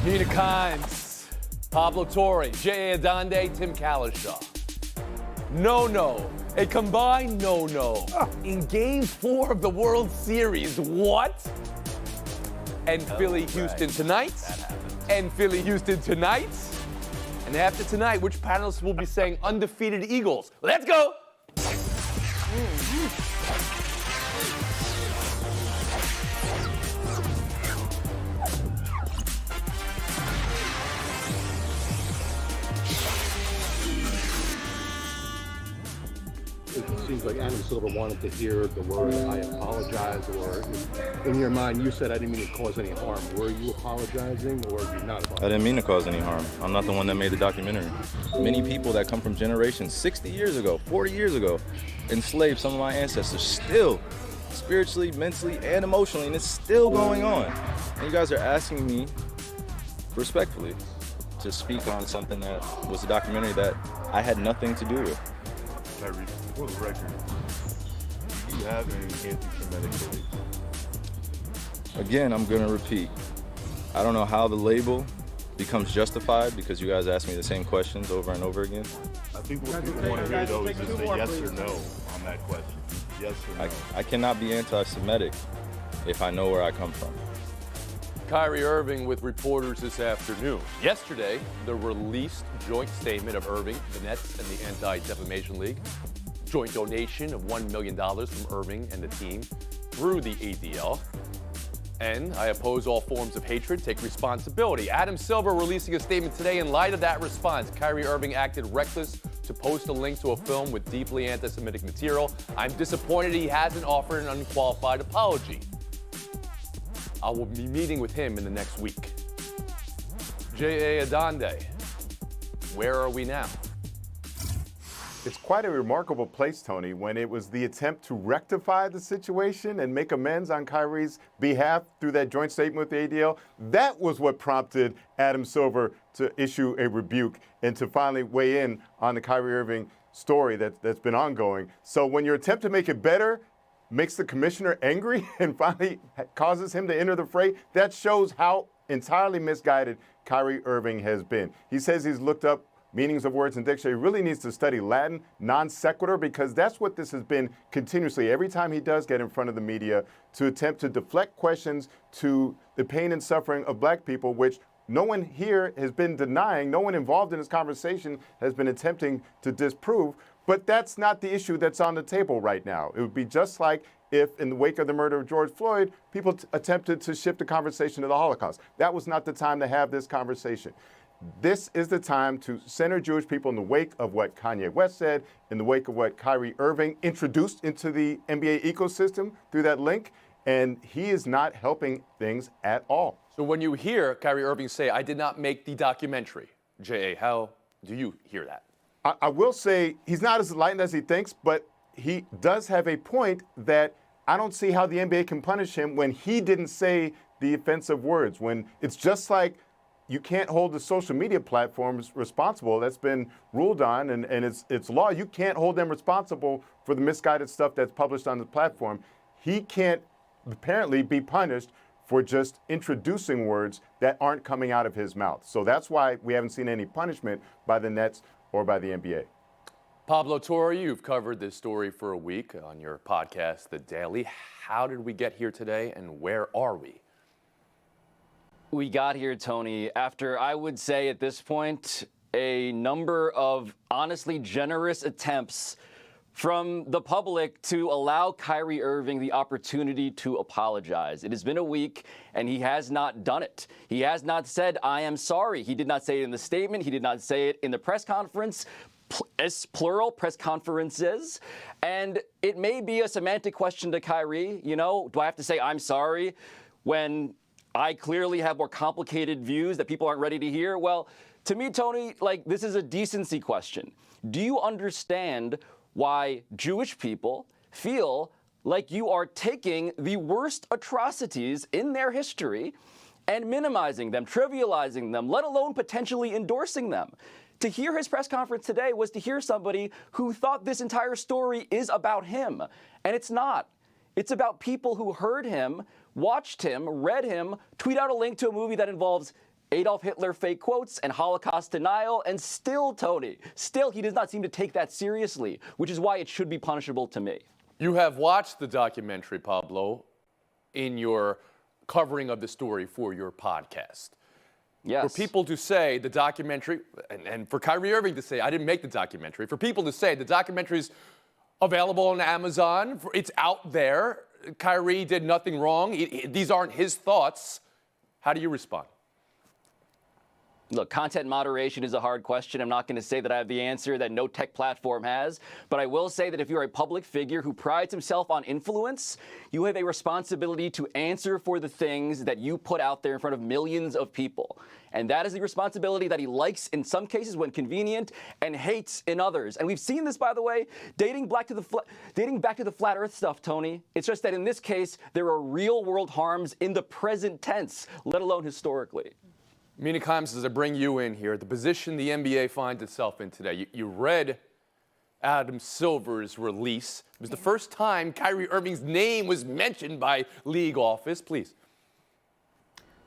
Nina Kimes, Pablo Torre, J.A. Adande, Tim Kalishaw. No. A combined no. In Game 4 of the World Series. What? And Philly-Houston tonight. And Philly-Houston tonight. And after tonight, which panelists will be saying undefeated Eagles? Let's go! It seems like Adam Silver wanted to hear the word "I apologize," or in your mind, you said, "I didn't mean to cause any harm." Were you apologizing, or did you not apologize? I didn't mean to cause any harm. I'm not the one that made the documentary. Many people that come from generations, 60 years ago, 40 years ago, enslaved some of my ancestors, still spiritually, mentally, and emotionally, and it's still going on. And you guys are asking me, respectfully, to speak on something that was a documentary that I had nothing to do with. Kyrie, for the record, do you have any anti-Semitic beliefs? Again, I'm gonna repeat. I don't know how the label becomes justified because you guys ask me the same questions over and over again. I think what people want to hear, though, is just a yes or no on that question. Yes or no. I cannot be anti-Semitic if I know where I come from. Kyrie Irving with reporters this afternoon. Yesterday, the released joint statement of Irving, the Nets, and the Anti-Defamation League. Joint donation of $1 million from Irving and the team through the ADL. And I oppose all forms of hatred, take responsibility. Adam Silver releasing a statement today in light of that response. Kyrie Irving acted reckless to post a link to a film with deeply anti-Semitic material. I'm disappointed he hasn't offered an unqualified apology. I will be meeting with him in the next week. J.A. Adande, where are we now? It's quite a remarkable place, Tony, when it was the attempt to rectify the situation and make amends on Kyrie's behalf through that joint statement with the ADL. That was what prompted Adam Silver to issue a rebuke and to finally weigh in on the Kyrie Irving story that's been ongoing. So when your attempt to make it better makes the commissioner angry and finally causes him to enter the fray, that shows how entirely misguided Kyrie Irving has been. He says he's looked up meanings of words in dictionary. He really needs to study Latin, non sequitur, because that's what this has been continuously. Every time he does get in front of the media to attempt to deflect questions to the pain and suffering of black people, which no one here has been denying, no one involved in this conversation has been attempting to disprove. But that's not the issue that's on the table right now. It would be just like if, in the wake of the murder of George Floyd, people attempted to shift the conversation to the Holocaust. That was not the time to have this conversation. This is the time to center Jewish people in the wake of what Kanye West said, in the wake of what Kyrie Irving introduced into the NBA ecosystem through that link, and he is not helping things at all. So when you hear Kyrie Irving say, I did not make the documentary, J.A., how do you hear that? I will say he's not as enlightened as he thinks, but he does have a point that I don't see how the NBA can punish him when he didn't say the offensive words, when it's just like you can't hold the social media platforms responsible. That's been ruled on, and it's law. You can't hold them responsible for the misguided stuff that's published on the platform. He can't apparently be punished for just introducing words that aren't coming out of his mouth. So that's why we haven't seen any punishment by the Nets or by the NBA. Pablo Torre, you've covered this story for a week on your podcast, The Daily. How did we get here today, and where are we? We got here, Tony, after I would say at this point a number of honestly generous attempts from the public to allow Kyrie Irving the opportunity to apologize. It has been a week, and he has not done it. He has not said, I am sorry. He did not say it in the statement. He did not say it in the press conference. Plural press conferences, and it may be a semantic question to Kyrie. You know, do I have to say I'm sorry when I clearly have more complicated views that people aren't ready to hear? Well, to me, Tony, like, this is a decency question. Do you understand why Jewish people feel like you are taking the worst atrocities in their history and minimizing them, trivializing them, let alone potentially endorsing them? To hear his press conference today was to hear somebody who thought this entire story is about him. And it's not. It's about people who heard him, watched him, read him, tweet out a link to a movie that involves Adolf Hitler fake quotes and Holocaust denial, and still, Tony, he does not seem to take that seriously, which is why it should be punishable to me. You have watched the documentary, Pablo, in your covering of the story for your podcast. Yes. For people to say the documentary, and for Kyrie Irving to say, I didn't make the documentary, for people to say the documentary's available on Amazon, it's out there, Kyrie did nothing wrong, these aren't his thoughts, how do you respond? Look, content moderation is a hard question. I'm not going to say that I have the answer that no tech platform has, but I will say that if you're a public figure who prides himself on influence, you have a responsibility to answer for the things that you put out there in front of millions of people. And that is the responsibility that he likes in some cases when convenient and hates in others. And we've seen this, by the way, dating back to the flat earth stuff, Tony. It's just that in this case, there are real world harms in the present tense, let alone historically. Mina Kimes, as I bring you in here, the position the NBA finds itself in today. You read Adam Silver's release. It was the first time Kyrie Irving's name was mentioned by league office. Please.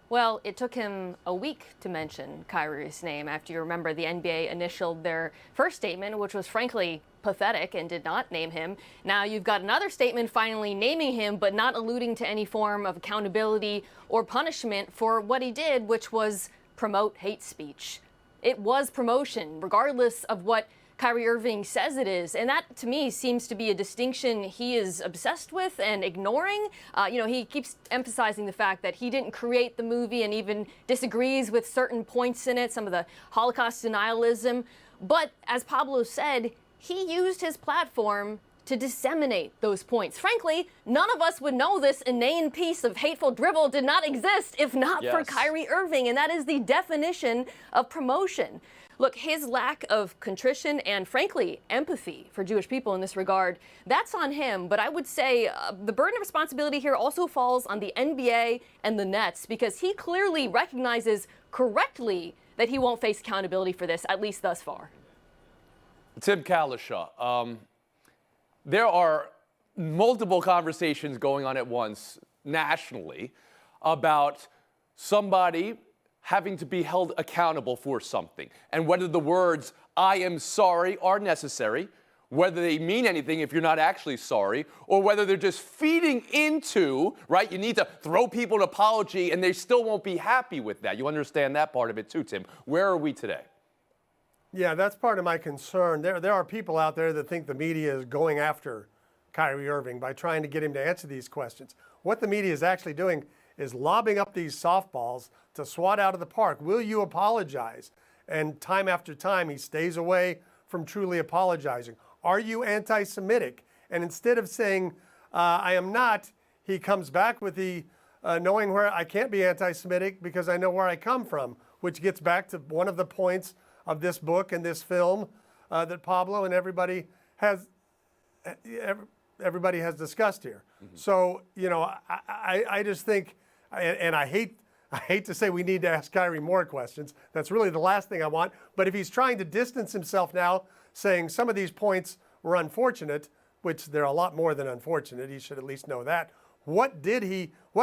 Well, it took him a week to mention Kyrie's name after, you remember, the NBA initialed their first statement, which was frankly pathetic and did not name him. Now you've got another statement finally naming him, but not alluding to any form of accountability or punishment for what he did, which was promote hate speech. It was promotion, regardless of what Kyrie Irving says it is. And that, to me, seems to be a distinction he is obsessed with and ignoring. He keeps emphasizing the fact that he didn't create the movie and even disagrees with certain points in it, some of the Holocaust denialism. But as Pablo said, he used his platform to disseminate those points. Frankly, none of us would know this inane piece of hateful drivel did not exist if not for Kyrie Irving, and that is the definition of promotion. Look, his lack of contrition and, frankly, empathy for Jewish people in this regard, that's on him. But I would say the burden of responsibility here also falls on the NBA and the Nets, because he clearly recognizes correctly that he won't face accountability for this, at least thus far. Tim Kalishaw, there are multiple conversations going on at once nationally about somebody having to be held accountable for something, and whether the words "I am sorry" are necessary, whether they mean anything if you're not actually sorry, or whether they're just feeding into, right? You need to throw people an apology and they still won't be happy with that. You understand that part of it too, Tim. Where are we today? Yeah, that's part of my concern. There are people out there that think the media is going after Kyrie Irving by trying to get him to answer these questions. What the media is actually doing is lobbing up these softballs to swat out of the park. Will you apologize? And time after time, he stays away from truly apologizing. Are you anti-Semitic? And instead of saying, I am not, he comes back with the knowing where I can't be anti-Semitic because I know where I come from, which gets back to one of the points of this book and this film that Pablo and everybody has discussed here. Mm-hmm. So, I just think, and I hate to say we need to ask Kyrie more questions. That's really the last thing I want. But if he's trying to distance himself now, saying some of these points were unfortunate, which they're a lot more than unfortunate, he should at least know that. What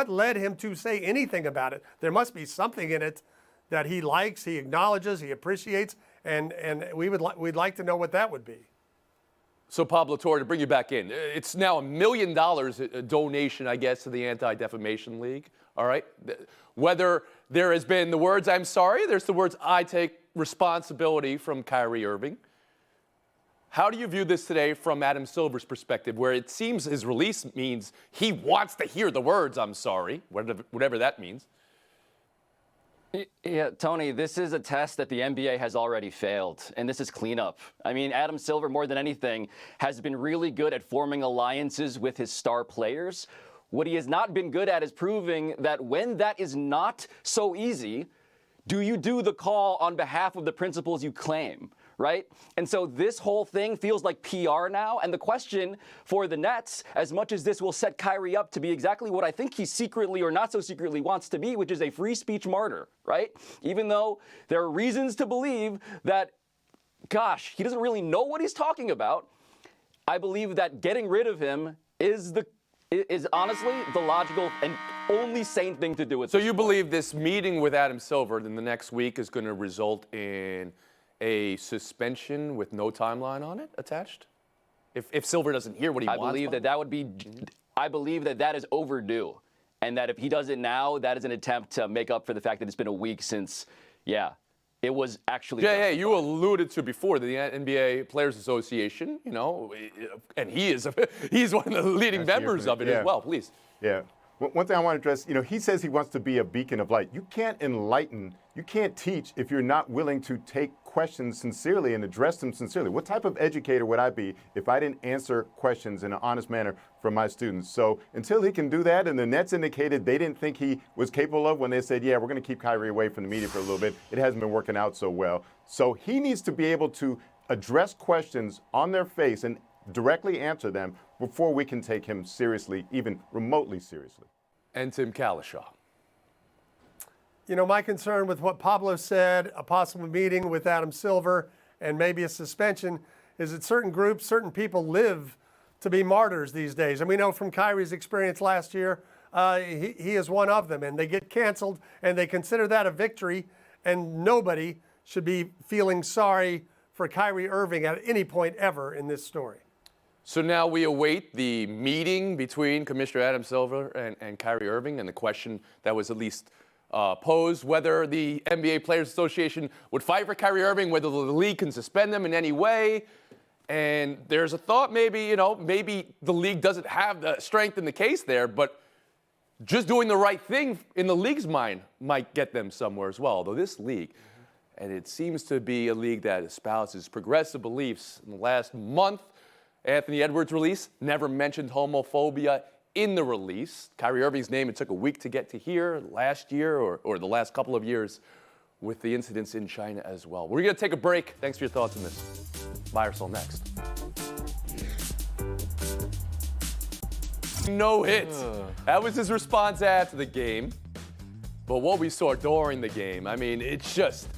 led him to say anything about it? There must be something in it that he likes, he acknowledges, he appreciates, and we'd like to know what that would be. So, Pablo Torre, to bring you back in, it's now $1 million a donation, I guess, to the Anti-Defamation League, all right? Whether there has been the words, "I'm sorry," there's the words, "I take responsibility" from Kyrie Irving. How do you view this today from Adam Silver's perspective, where it seems his release means he wants to hear the words, "I'm sorry," whatever that means? Yeah, Tony, this is a test that the NBA has already failed, and this is cleanup. I mean, Adam Silver, more than anything, has been really good at forming alliances with his star players. What he has not been good at is proving that when that is not so easy, do you do the call on behalf of the principles you claim, right? And so this whole thing feels like PR now. And the question for the Nets, as much as this will set Kyrie up to be exactly what I think he secretly or not so secretly wants to be, which is a free speech martyr, right? Even though there are reasons to believe that, gosh, he doesn't really know what he's talking about, I believe that getting rid of him is is honestly the logical and only sane thing to do with So this you sport. believe this meeting with Adam Silver in the next week is going to result in a suspension with no timeline on it attached? If Silver doesn't hear what he I wants? believe that would be. I believe that is overdue, and that if he does it now, that is an attempt to make up for the fact that it's been a week since, it was actually. Yeah, you alluded to before the NBA Players Association, and he's one of the leading members of it as well. Please. Yeah. One thing I want to address, he says he wants to be a beacon of light. You can't enlighten, you can't teach if you're not willing to take questions sincerely and address them sincerely. What type of educator would I be if I didn't answer questions in an honest manner from my students? So until he can do that, and the Nets indicated they didn't think he was capable of when they said, we're going to keep Kyrie away from the media for a little bit. It hasn't been working out so well. So he needs to be able to address questions on their face and directly answer them before we can take him seriously, even remotely seriously. And Tim Kalishaw. My concern with what Pablo said, a possible meeting with Adam Silver, and maybe a suspension, is that certain groups, certain people live to be martyrs these days. And we know from Kyrie's experience last year, he is one of them. And they get canceled, and they consider that a victory. And nobody should be feeling sorry for Kyrie Irving at any point ever in this story. So now we await the meeting between Commissioner Adam Silver and Kyrie Irving, and the question that was at least posed whether the NBA Players Association would fight for Kyrie Irving, whether the league can suspend them in any way. And there's a thought maybe the league doesn't have the strength in the case there, but just doing the right thing in the league's mind might get them somewhere as well. Although this league, and it seems to be a league that espouses progressive beliefs. In the last month, Anthony Edwards' release never mentioned homophobia in the release. Kyrie Irving's name, it took a week to get to here last year or the last couple of years with the incidents in China as well. We're going to take a break. Thanks for your thoughts on this. Buy or sell next. No hits. That was his response after the game. But what we saw during the game, it's just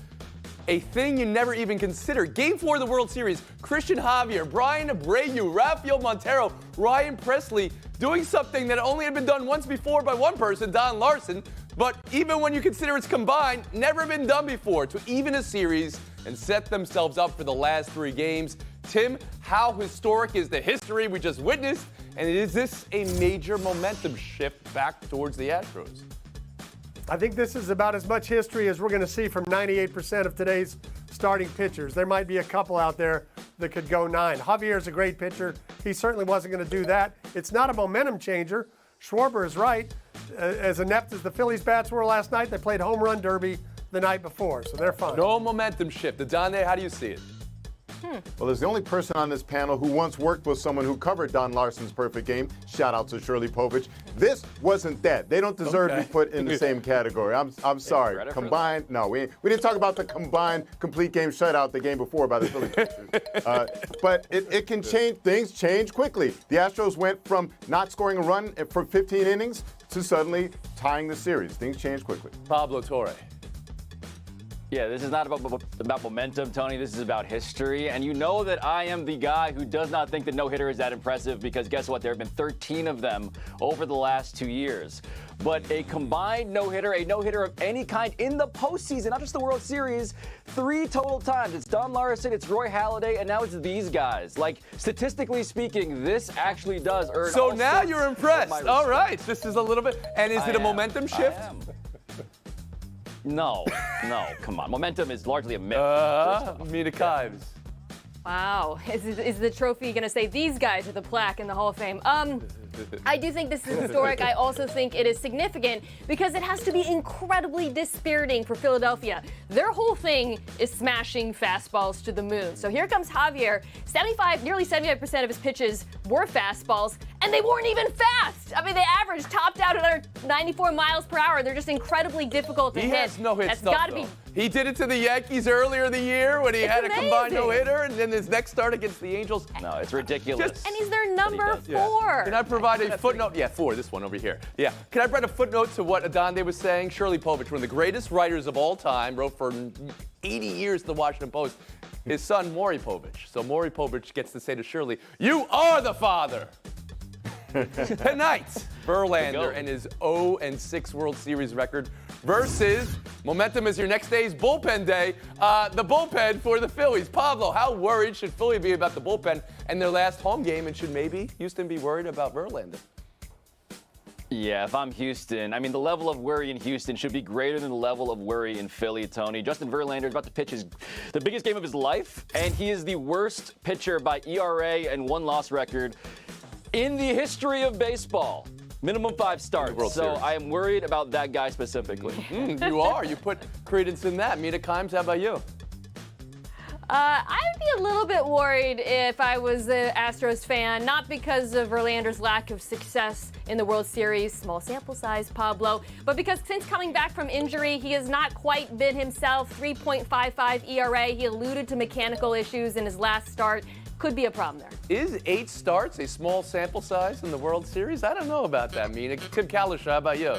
a thing you never even consider. Game 4 of the World Series, Christian Javier, Brian Abreu, Rafael Montero, Ryan Presley doing something that only had been done once before by one person, Don Larson, but even when you consider it's combined, never been done before to even a series and set themselves up for the last 3 games. Tim, how historic is the history we just witnessed, and is this a major momentum shift back towards the Astros? I think this is about as much history as we're going to see from 98% of today's starting pitchers. There might be a couple out there that could go 9. Javier's a great pitcher. He certainly wasn't going to do that. It's not a momentum changer. Schwarber is right. As inept as the Phillies bats were last night, they played home run derby the night before, so they're fine. No momentum shift. Adonde, how do you see it? Well, there's the only person on this panel who once worked with someone who covered Don Larson's perfect game. Shout out to Shirley Povich. This wasn't that. They don't deserve to be put in the same category. I'm sorry. Combined, no, we didn't talk about the combined complete game shutout the game before by the Phillies pitchers. But it can change. Things change quickly. The Astros went from not scoring a run for 15 innings to suddenly tying the series. Things change quickly. Pablo Torre. Yeah, this is not about momentum, Tony. This is about history. And you know that I am the guy who does not think that no-hitter is that impressive because guess what? There have been 13 of them over the last 2 years. But a combined no-hitter, a no-hitter of any kind in the postseason, not just the World Series, 3 total times. It's Don Larson, it's Roy Halladay, and now it's these guys. Like, statistically speaking, this actually does earn So all now sorts you're of impressed. my All respect. right. This is a little bit. And is it a momentum shift? I am. No, come on. Momentum is largely a myth. Mina Kives. Wow. Is the trophy going to say these guys are the plaque in the Hall of Fame? I do think this is historic. I also think it is significant because it has to be incredibly dispiriting for Philadelphia. Their whole thing is smashing fastballs to the moon. So here comes Javier. Nearly 75% of his pitches were fastballs, and they weren't even fast. They averaged topped out at 94 miles per hour. They're just incredibly difficult to hit. He has no hit That's stuff, gotta though. be. He did it to the Yankees earlier in the year when he had a combined amazing. no-hitter, and then his next start against the Angels. No, it's ridiculous. And he's their number Yeah. 4. Can I provide a footnote? Yeah, 4, this one over here. Yeah. Can I provide a footnote to what Adonde was saying? Shirley Povich, one of the greatest writers of all time, wrote for 80 years at the Washington Post. His son, Maury Povich. So Maury Povich gets to say to Shirley, "You are the father." Tonight, Verlander and his 0-6 World Series record versus momentum is your next day's bullpen day. The bullpen for the Phillies. Pablo, how worried should Philly be about the bullpen and their last home game? And should maybe Houston be worried about Verlander? Yeah, if I'm Houston, I mean, the level of worry in Houston should be greater than the level of worry in Philly, Tony. Justin Verlander is about to pitch the biggest game of his life, and he is the worst pitcher by ERA and one-loss record in the history of baseball. Minimum 5 starts. So I am worried about that guy specifically. You are. You put credence in that. Mina Kimes, how about you? I'd be a little bit worried if I was an Astros fan, not because of Verlander's lack of success in the World Series, small sample size, Pablo, but because since coming back from injury, he has not quite been himself. 3.55 ERA. He alluded to mechanical issues in his last start. Could be a problem there. Is 8 starts a small sample size in the World Series? I don't know about that, Mina. Tim Kalish, how about you?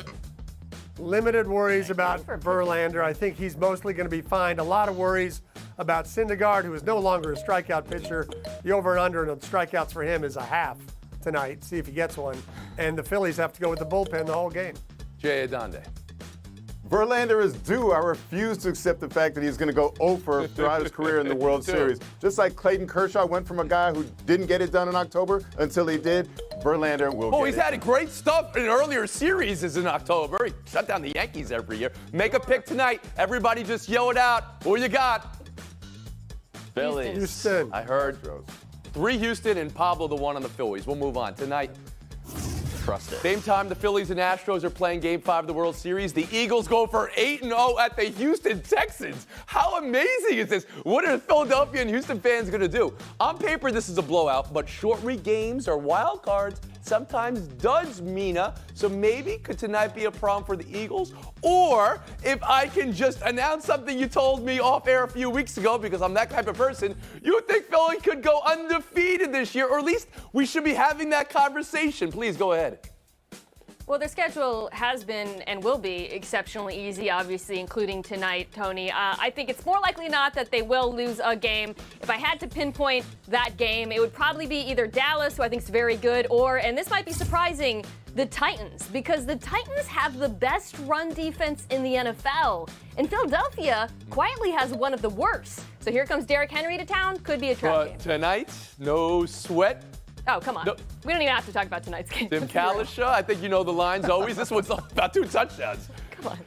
Limited worries about Verlander. I think he's mostly going to be fine. A lot of worries about Syndergaard, who is no longer a strikeout pitcher. The over and under on strikeouts for him is a half tonight. See if he gets one. And the Phillies have to go with the bullpen the whole game. Jay Adonde. Verlander is due. I refuse to accept the fact that he's going to go over throughout his career in the World Series. Just like Clayton Kershaw went from a guy who didn't get it done in October until he did, Verlander will get it. Oh, he's had a great stuff in earlier series in October. He shut down the Yankees every year. Make a pick tonight. Everybody just yell it out. Who you got? Phillies. Houston. I heard 3 Houston and Pablo the one on the Phillies. We'll move on. Tonight, Trust it. same time the Phillies and Astros are playing Game 5 of the World Series, the Eagles go for 8-0 at the Houston Texans. How amazing is this? What are Philadelphia and Houston fans going to do? On paper, this is a blowout, but short week games or wild cards sometimes does, Mina. So maybe could tonight be a problem for the Eagles? Or if I can just announce something you told me off air a few weeks ago, because I'm that type of person, you think Philly could go undefeated this year, or at least we should be having that conversation. Please go ahead. Well, their schedule has been and will be exceptionally easy, obviously, including tonight, Tony. I think it's more likely not that they will lose a game. If I had to pinpoint that game, it would probably be either Dallas, who I think is very good, or, and this might be surprising, the Titans, because the Titans have the best run defense in the NFL. And Philadelphia quietly has one of the worst. So here comes Derrick Henry to town. Could be a trap game. Tonight, no sweat. Oh, come on. No. We don't even have to talk about tonight's game. Tim Kalish, I think you know the lines always. This one's about 2 touchdowns. Come on.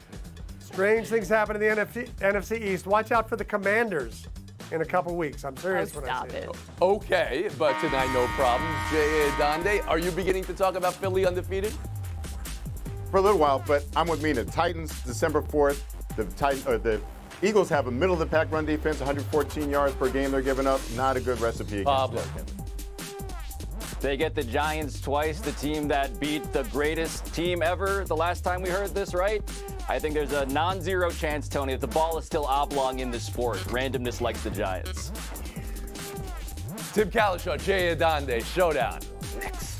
Strange things happen in the NFC East. Watch out for the Commanders in a couple weeks. I'm serious when I Stop say it. Okay, but tonight, no problem. Jay Adonde, are you beginning to talk about Philly undefeated? For a little while, but I'm with Mina. Titans, December 4th. The Eagles have a middle-of-the-pack run defense, 114 yards per game they're giving up. Not a good recipe against Pablo. Derrick Henry. They get the Giants twice, the team that beat the greatest team ever the last time we heard this, right? I think there's a non-zero chance, Tony, that the ball is still oblong in this sport. Randomness likes the Giants. Tim Kalish, Jay Adonde, Showdown. Next.